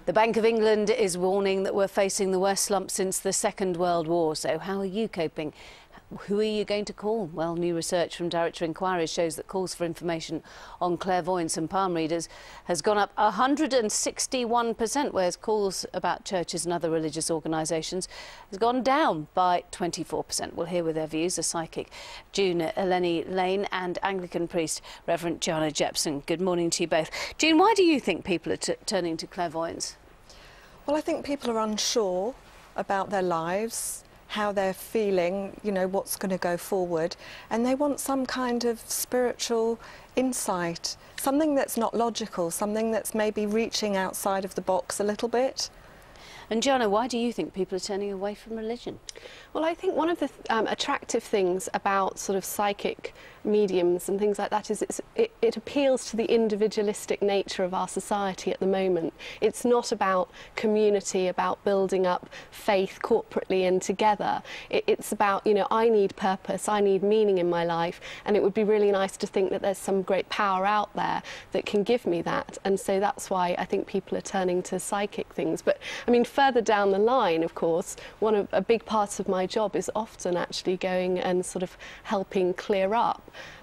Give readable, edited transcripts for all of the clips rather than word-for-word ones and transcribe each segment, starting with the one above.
The Bank of England is warning that we're facing the worst slump since the Second World War. So how are you coping? Who are you going to call? Well, new research from Director Inquiries shows that calls for information on clairvoyants and palm readers has gone up 161%, whereas calls about churches and other religious organisations has gone down by 24%. We'll hear with their views the psychic June-Elleni Laine and Anglican priest Reverend Joanna. Good morning to you both. June, why do you think people are turning to clairvoyants? Well, I think people are unsure about their lives, how they're feeling, you know, what's going to go forward, and they want some kind of spiritual insight, something that's not logical, something that's maybe reaching outside of the box a little bit. And Joanna, why do you think people are turning away from religion? Well, I think one of the attractive things about sort of psychic mediums and things like that is it appeals to the individualistic nature of our society at the moment. It's not about community, about building up faith corporately and together. It's about, you know, I need purpose, I need meaning in my life, and it would be really nice to think that there's some great power out there that can give me that. And so that's why I think people are turning to psychic things. But I mean, further down the line, of course, a big part of my job is often actually going and sort of helping clear up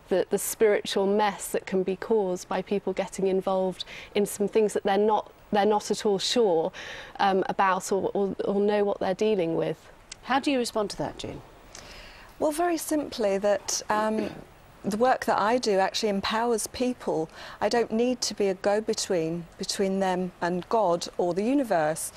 the spiritual mess that can be caused by people getting involved in some things that they're not at all sure about or know what they're dealing with. How do you respond to that, June? Well, very simply that the work that I do actually empowers people. I don't need to be a go-between between them and God or the universe.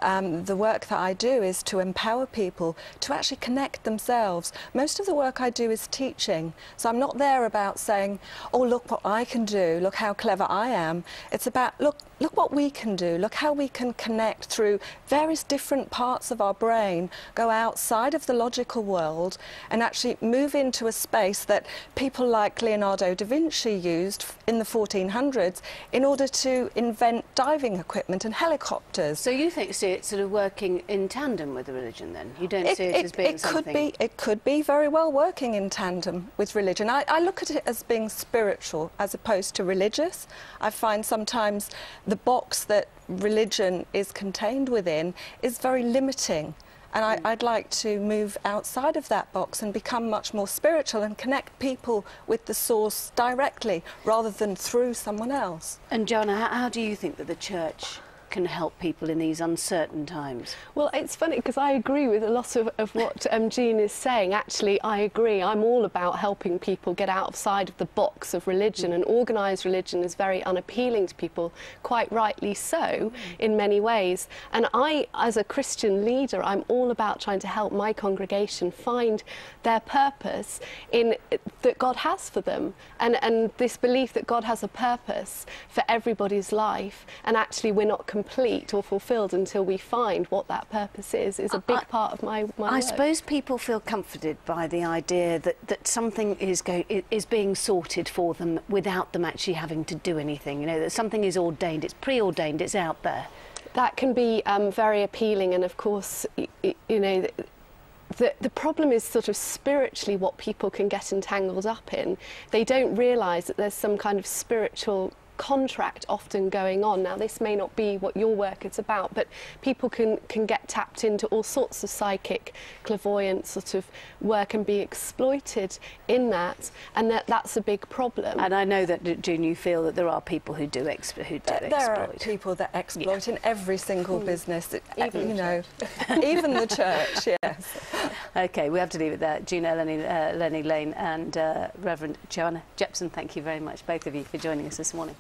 The work that I do is to empower people to actually connect themselves. Most of the work I do is teaching, so I'm not there about saying, oh, look what I can do, look how clever I am. It's about, look what we can do, look how we can connect through various different parts of our brain, go outside of the logical world and actually move into a space that people like Leonardo da Vinci used in the 1400s in order to invent diving equipment and helicopters. So you think it's sort of working in tandem with the religion then? You don't see it as being something... It could be very well working in tandem with religion. I look at it as being spiritual as opposed to religious. I find sometimes the box that religion is contained within is very limiting. And I'd like to move outside of that box and become much more spiritual and connect people with the source directly rather than through someone else. And Joanna, how do you think that the church can help people in these uncertain times? Well, it's funny because I agree with a lot of what Jean is saying. Actually, I agree. I'm all about helping people get outside of the box of religion, and organised religion is very unappealing to people, quite rightly so, in many ways. And I, as a Christian leader, I'm all about trying to help my congregation find their purpose in that God has for them, and this belief that God has a purpose for everybody's life, and actually we're not complete or fulfilled until we find what that purpose is a big part of my work. I suppose people feel comforted by the idea that something is being sorted for them without them actually having to do anything, you know, that something is ordained, it's preordained, it's out there. That can be very appealing, and of course, you know, the problem is sort of spiritually what people can get entangled up in. They don't realise that there's some kind of spiritual contract often going on. Now, this may not be what your work is about, but people can get tapped into all sorts of psychic, clairvoyant sort of work and be exploited in that, and that's a big problem. And I know that, June, you feel that there are people who do exploit. There are people that exploit in every single business, even, you know, even the church, yes. OK, we have to leave it there. June-Elleni Laine and Reverend Joanna Jepson, thank you very much, both of you, for joining us this morning.